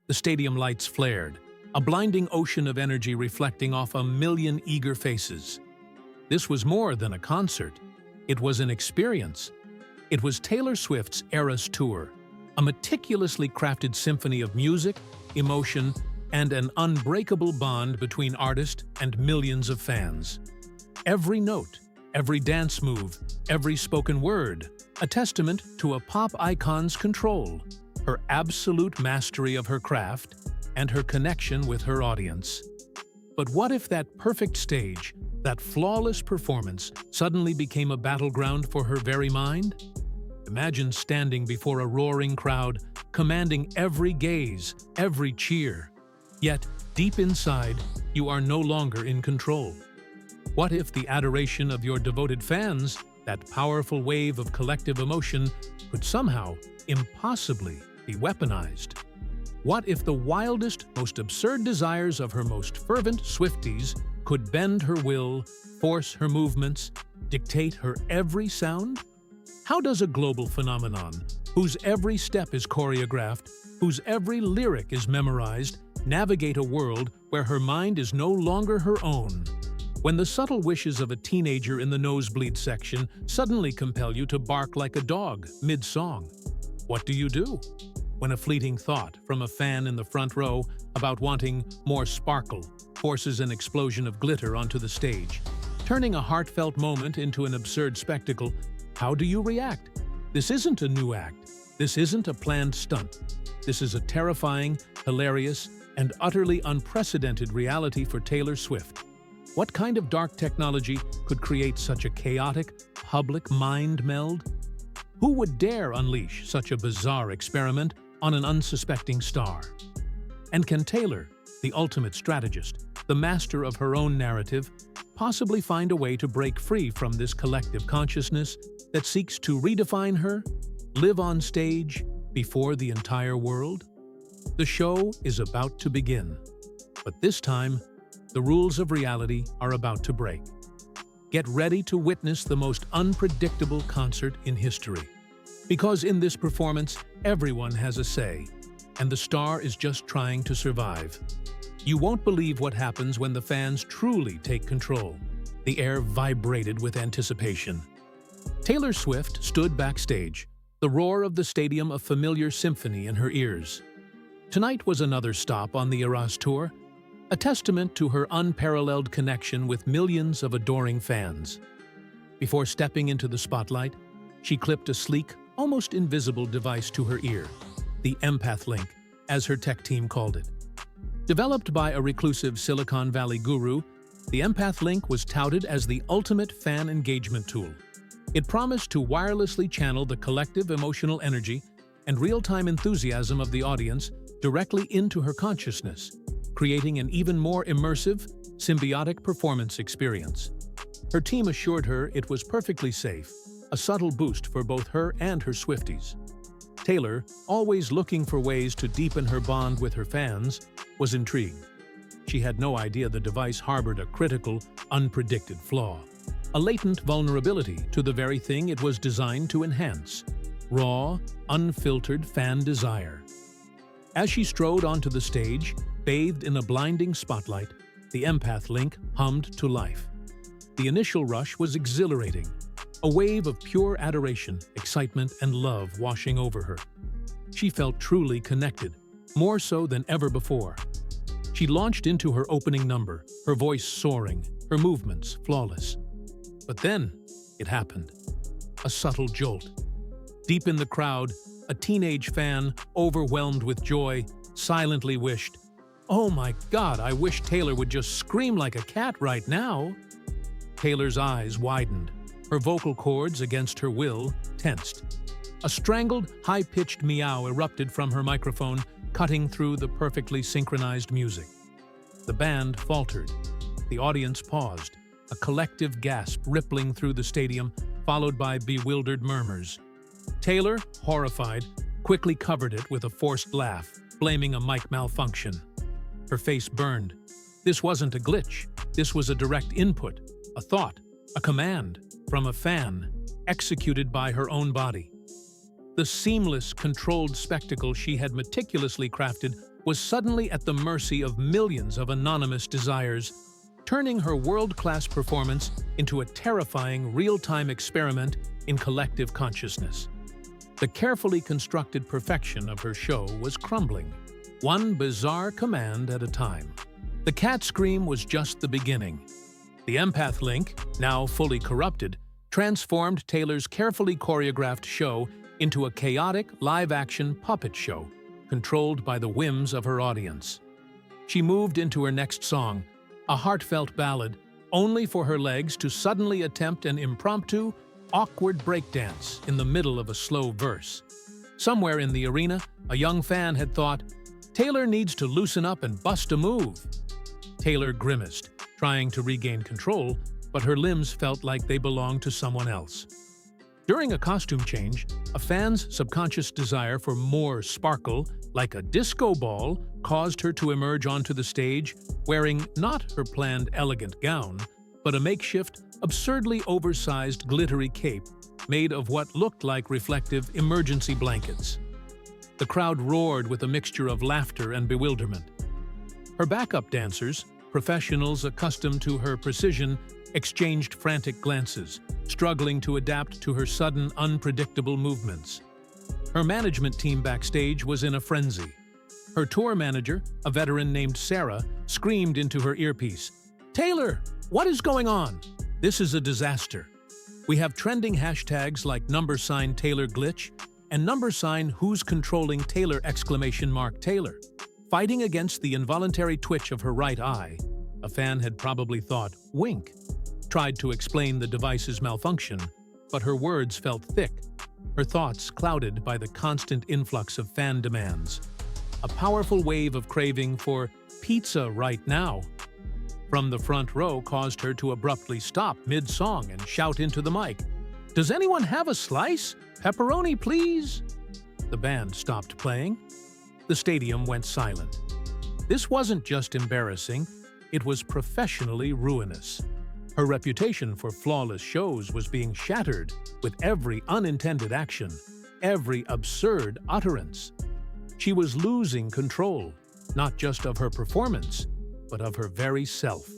The stadium lights flared, a blinding ocean of energy reflecting off a million eager faces. This was more than a concert. It was an experience. It was Taylor Swift's Eras Tour, a meticulously crafted symphony of music, emotion, and an unbreakable bond between artist and millions of fans. Every note, every dance move, every spoken word, a testament to a pop icon's control, her absolute mastery of her craft, and her connection with her audience. But what if that perfect stage, that flawless performance, suddenly became a battleground for her very mind? Imagine standing before a roaring crowd, commanding every gaze, every cheer. Yet, deep inside, you are no longer in control. What if the adoration of your devoted fans, that powerful wave of collective emotion, could somehow, impossibly, be weaponized? What if the wildest, most absurd desires of her most fervent Swifties could bend her will, force her movements, dictate her every sound? How does a global phenomenon, whose every step is choreographed, whose every lyric is memorized, navigate a world where her mind is no longer her own? When the subtle wishes of a teenager in the nosebleed section suddenly compel you to bark like a dog mid-song, what do? When a fleeting thought from a fan in the front row about wanting more sparkle forces an explosion of glitter onto the stage, turning a heartfelt moment into an absurd spectacle, how do you react? This isn't a new act. This isn't a planned stunt. This is a terrifying, hilarious, and utterly unprecedented reality for Taylor Swift. What kind of dark technology could create such a chaotic, public mind meld? Who would dare unleash such a bizarre experiment on an unsuspecting star? And can Taylor, the ultimate strategist, the master of her own narrative, possibly find a way to break free from this collective consciousness that seeks to redefine her, live on stage, before the entire world? The show is about to begin, but this time, the rules of reality are about to break. Get ready to witness the most unpredictable concert in history. Because in this performance, everyone has a say, and the star is just trying to survive. You won't believe what happens when the fans truly take control. The air vibrated with anticipation. Taylor Swift stood backstage, the roar of the stadium a familiar symphony in her ears. Tonight was another stop on the Eras Tour, a testament to her unparalleled connection with millions of adoring fans. Before stepping into the spotlight, she clipped a sleek, almost invisible device to her ear, the Empath Link, as her tech team called it. Developed by a reclusive Silicon Valley guru, the Empath Link was touted as the ultimate fan engagement tool. It promised to wirelessly channel the collective emotional energy and real-time enthusiasm of the audience directly into her consciousness, creating an even more immersive, symbiotic performance experience. Her team assured her it was perfectly safe, a subtle boost for both her and her Swifties. Taylor, always looking for ways to deepen her bond with her fans, was intrigued. She had no idea the device harbored a critical, unpredicted flaw, a latent vulnerability to the very thing it was designed to enhance: raw, unfiltered fan desire. As she strode onto the stage, bathed in a blinding spotlight, the Empath Link hummed to life. The initial rush was exhilarating, a wave of pure adoration, excitement, and love washing over her. She felt truly connected, more so than ever before. She launched into her opening number, her voice soaring, her movements flawless. But then, it happened. A subtle jolt. Deep in the crowd, a teenage fan, overwhelmed with joy, silently wished, "Oh my God, I wish Taylor would just scream like a cat right now." Taylor's eyes widened, her vocal cords, against her will, tensed. A strangled, high-pitched meow erupted from her microphone, cutting through the perfectly synchronized music. The band faltered. The audience paused, a collective gasp rippling through the stadium, followed by bewildered murmurs. Taylor, horrified, quickly covered it with a forced laugh, blaming a mic malfunction. Her face burned. This wasn't a glitch. This was a direct input, a thought, a command from a fan, executed by her own body. The seamless, controlled spectacle she had meticulously crafted was suddenly at the mercy of millions of anonymous desires, turning her world-class performance into a terrifying real-time experiment in collective consciousness. The carefully constructed perfection of her show was crumbling, one bizarre command at a time. The cat scream was just the beginning. The empath link, now fully corrupted, transformed Taylor's carefully choreographed show into a chaotic, live-action puppet show, controlled by the whims of her audience. She moved into her next song, a heartfelt ballad, only for her legs to suddenly attempt an impromptu, awkward breakdance in the middle of a slow verse. Somewhere in the arena, a young fan had thought, "Taylor needs to loosen up and bust a move." Taylor grimaced, trying to regain control, but her limbs felt like they belonged to someone else. During a costume change, a fan's subconscious desire for more sparkle, like a disco ball, caused her to emerge onto the stage wearing not her planned elegant gown, but a makeshift, absurdly oversized glittery cape made of what looked like reflective emergency blankets. The crowd roared with a mixture of laughter and bewilderment. Her backup dancers, professionals accustomed to her precision, exchanged frantic glances, struggling to adapt to her sudden, unpredictable movements. Her management team backstage was in a frenzy. Her tour manager, a veteran named Sarah, screamed into her earpiece, "Taylor, what is going on? This is a disaster. We have trending hashtags like #Taylor glitch and #who's controlling Taylor Taylor. Fighting against the involuntary twitch of her right eye, a fan had probably thought, wink, tried to explain the device's malfunction, but her words felt thick, her thoughts clouded by the constant influx of fan demands. A powerful wave of craving for pizza right now from the front row caused her to abruptly stop mid-song and shout into the mic, "Does anyone have a slice? Pepperoni, please?" The band stopped playing. The stadium went silent. This wasn't just embarrassing, it was professionally ruinous. Her reputation for flawless shows was being shattered with every unintended action, every absurd utterance. She was losing control, not just of her performance, but of her very self.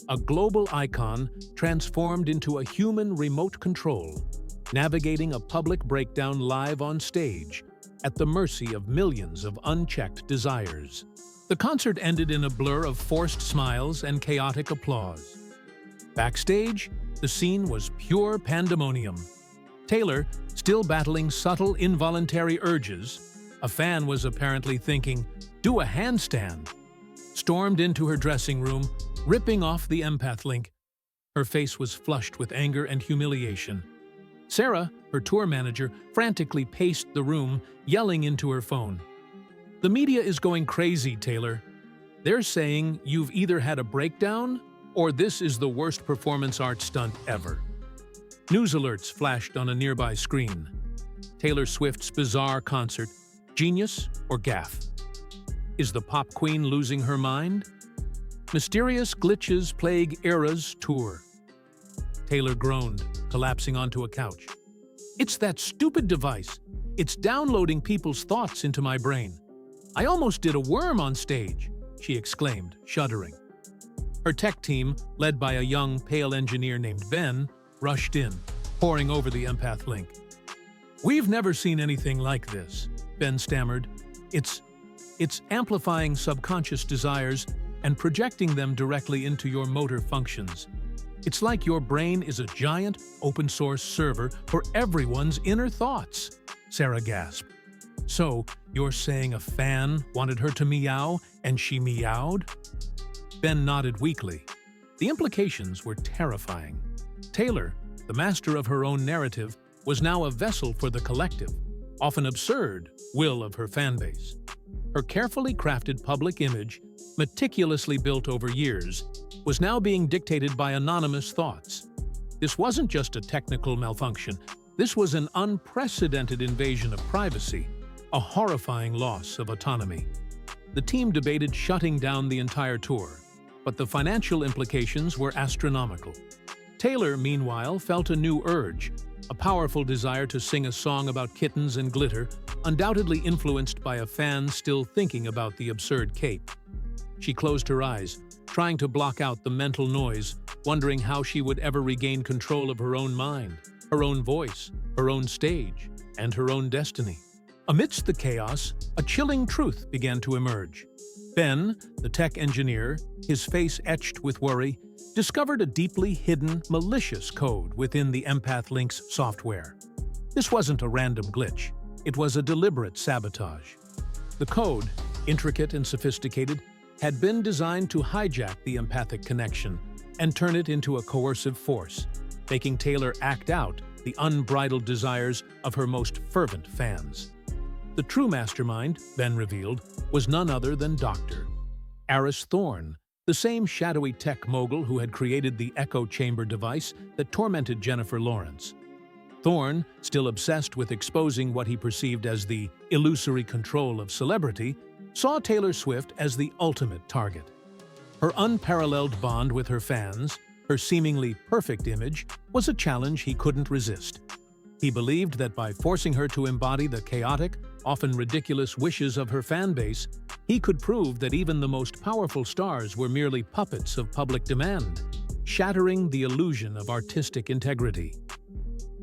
A global icon transformed into a human remote control, navigating a public breakdown live on stage, at the mercy of millions of unchecked desires. The concert ended in a blur of forced smiles and chaotic applause. Backstage, the scene was pure pandemonium. Taylor, still battling subtle involuntary urges, a fan was apparently thinking, "Do a handstand," stormed into her dressing room, ripping off the empath link. Her face was flushed with anger and humiliation. Sarah, her tour manager, frantically paced the room, yelling into her phone, "The media is going crazy, Taylor. They're saying you've either had a breakdown or this is the worst performance art stunt ever." News alerts flashed on a nearby screen. Taylor Swift's bizarre concert, genius or gaffe? Is the pop queen losing her mind? Mysterious glitches plague Eras tour. Taylor groaned, collapsing onto a couch. "It's that stupid device. It's downloading people's thoughts into my brain. I almost did a worm on stage," she exclaimed, shuddering. Her tech team, led by a young, pale engineer named Ben, rushed in, poring over the empath link. "We've never seen anything like this," Ben stammered. It's amplifying subconscious desires and projecting them directly into your motor functions. It's like your brain is a giant, open-source server for everyone's inner thoughts," Sarah gasped. "So, you're saying a fan wanted her to meow and she meowed?" Ben nodded weakly. The implications were terrifying. Taylor, the master of her own narrative, was now a vessel for the collective, often absurd, will of her fanbase. Her carefully crafted public image, meticulously built over years, was now being dictated by anonymous thoughts. This wasn't just a technical malfunction. This was an unprecedented invasion of privacy, a horrifying loss of autonomy. The team debated shutting down the entire tour, but the financial implications were astronomical. Taylor, meanwhile, felt a new urge, a powerful desire to sing a song about kittens and glitter, undoubtedly influenced by a fan still thinking about the absurd cape. She closed her eyes, trying to block out the mental noise, wondering how she would ever regain control of her own mind, her own voice, her own stage, and her own destiny. Amidst the chaos, a chilling truth began to emerge. Ben, the tech engineer, his face etched with worry, discovered a deeply hidden, malicious code within the Empath Link's software. This wasn't a random glitch. It was a deliberate sabotage. The code, intricate and sophisticated, had been designed to hijack the empathic connection and turn it into a coercive force, making Taylor act out the unbridled desires of her most fervent fans. The true mastermind, Ben revealed, was none other than Dr. Aris Thorne, the same shadowy tech mogul who had created the echo chamber device that tormented Jennifer Lawrence. Thorne, still obsessed with exposing what he perceived as the illusory control of celebrity, saw Taylor Swift as the ultimate target. Her unparalleled bond with her fans, her seemingly perfect image, was a challenge he couldn't resist. He believed that by forcing her to embody the chaotic, often ridiculous wishes of her fanbase, he could prove that even the most powerful stars were merely puppets of public demand, shattering the illusion of artistic integrity.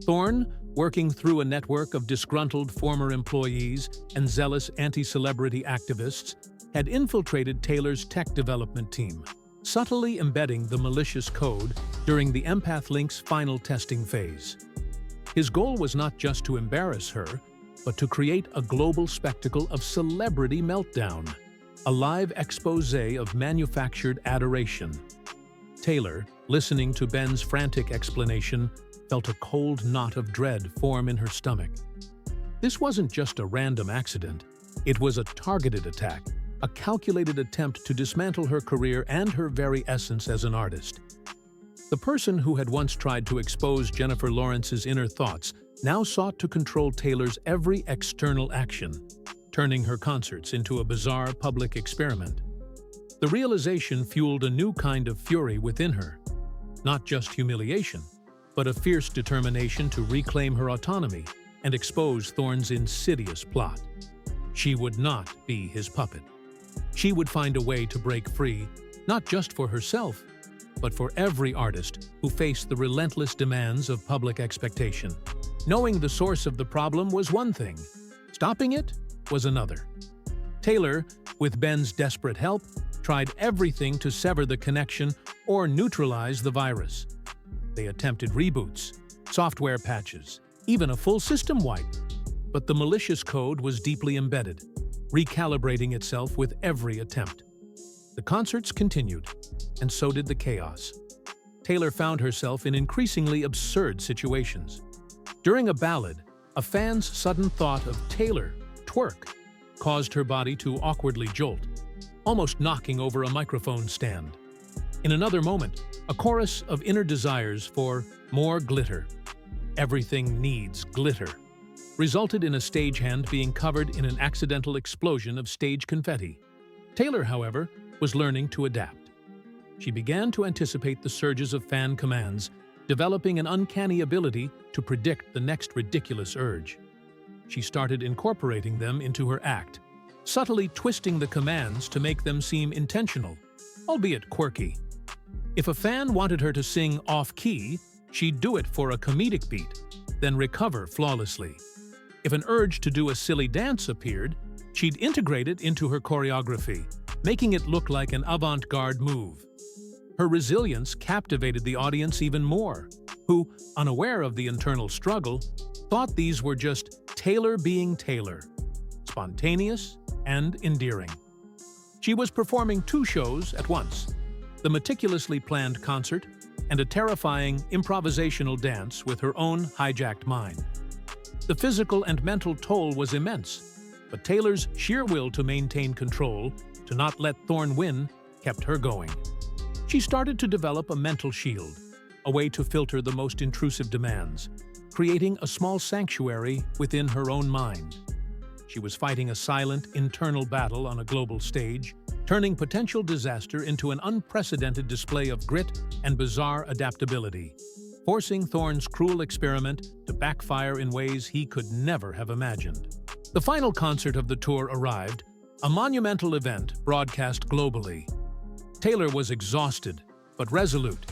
Thorne, working through a network of disgruntled former employees and zealous anti-celebrity activists, had infiltrated Taylor's tech development team, subtly embedding the malicious code during the Empath Link's final testing phase. His goal was not just to embarrass her, but to create a global spectacle of celebrity meltdown, a live exposé of manufactured adoration. Taylor, listening to Ben's frantic explanation, felt a cold knot of dread form in her stomach. This wasn't just a random accident. It was a targeted attack, a calculated attempt to dismantle her career and her very essence as an artist. The person who had once tried to expose Jennifer Lawrence's inner thoughts now sought to control Taylor's every external action, turning her concerts into a bizarre public experiment. The realization fueled a new kind of fury within her, not just humiliation, but a fierce determination to reclaim her autonomy and expose Thorne's insidious plot. She would not be his puppet. She would find a way to break free, not just for herself, but for every artist who faced the relentless demands of public expectation. Knowing the source of the problem was one thing. Stopping it was another. Taylor, with Ben's desperate help, tried everything to sever the connection or neutralize the virus. They attempted reboots, software patches, even a full system wipe. But the malicious code was deeply embedded, recalibrating itself with every attempt. The concerts continued, and so did the chaos. Taylor found herself in increasingly absurd situations. During a ballad, a fan's sudden thought of Taylor, twerk, caused her body to awkwardly jolt, almost knocking over a microphone stand. In another moment, a chorus of inner desires for more glitter, everything needs glitter, resulted in a stagehand being covered in an accidental explosion of stage confetti. Taylor, however, was learning to adapt. She began to anticipate the surges of fan commands, developing an uncanny ability to predict the next ridiculous urge. She started incorporating them into her act, subtly twisting the commands to make them seem intentional, albeit quirky. If a fan wanted her to sing off-key, she'd do it for a comedic beat, then recover flawlessly. If an urge to do a silly dance appeared, she'd integrate it into her choreography, making it look like an avant-garde move. Her resilience captivated the audience even more, who, unaware of the internal struggle, thought these were just Taylor being Taylor, spontaneous and endearing. She was performing 2 shows at once, the meticulously planned concert and a terrifying improvisational dance with her own hijacked mind. The physical and mental toll was immense, but Taylor's sheer will to maintain control, to not let Thorne win, kept her going. She started to develop a mental shield, a way to filter the most intrusive demands, creating a small sanctuary within her own mind. She was fighting a silent, internal battle on a global stage, turning potential disaster into an unprecedented display of grit and bizarre adaptability. forcing Thorne's cruel experiment to backfire in ways he could never have imagined. The final concert of the tour arrived, a monumental event broadcast globally. Taylor was exhausted, but resolute.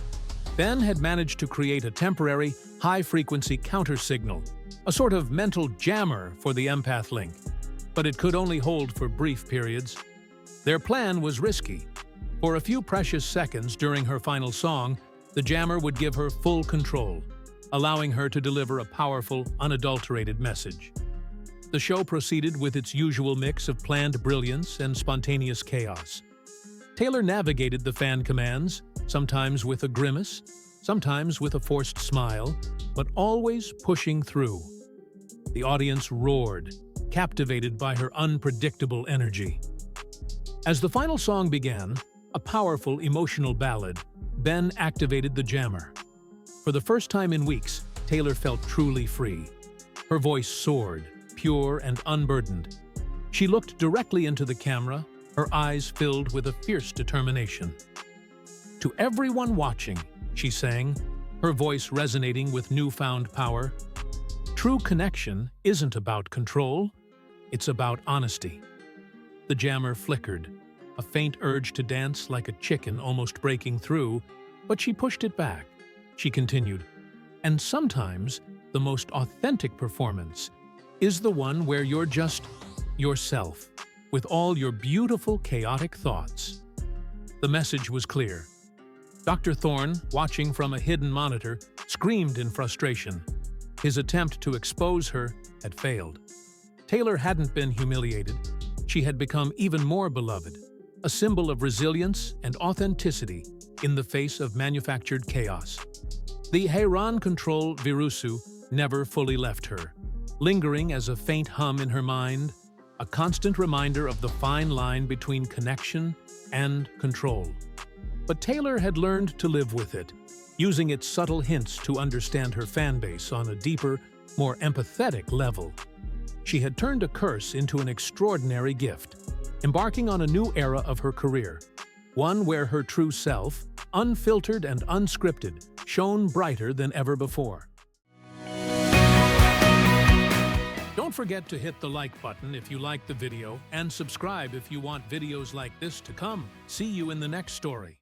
Ben had managed to create a temporary, high-frequency counter-signal, a sort of mental jammer for the empath link, but it could only hold for brief periods. Their plan was risky. For a few precious seconds during her final song, the jammer would give her full control, allowing her to deliver a powerful, unadulterated message. The show proceeded with its usual mix of planned brilliance and spontaneous chaos. Taylor navigated the fan commands, sometimes with a grimace, sometimes with a forced smile, but always pushing through. The audience roared, captivated by her unpredictable energy. As the final song began, a powerful emotional ballad, Ben activated the jammer. For the first time in weeks, Taylor felt truly free. Her voice soared, pure and unburdened. She looked directly into the camera, her eyes filled with a fierce determination. To everyone watching, she sang, her voice resonating with newfound power. True connection isn't about control, it's about honesty. The jammer flickered, a faint urge to dance like a chicken almost breaking through, but she pushed it back. She continued, and sometimes the most authentic performance is the one where you're just yourself, with all your beautiful, chaotic thoughts. The message was clear. Dr. Thorne, watching from a hidden monitor, screamed in frustration. His attempt to expose her had failed. Taylor hadn't been humiliated. She had become even more beloved, a symbol of resilience and authenticity in the face of manufactured chaos. The Heiran control virusu never fully left her, lingering as a faint hum in her mind, a constant reminder of the fine line between connection and control. But Taylor had learned to live with it, using its subtle hints to understand her fanbase on a deeper, more empathetic level. She had turned a curse into an extraordinary gift, embarking on a new era of her career, one where her true self, unfiltered and unscripted, shone brighter than ever before. Don't forget to hit the like button if you liked the video and subscribe if you want videos like this to come. See you in the next story.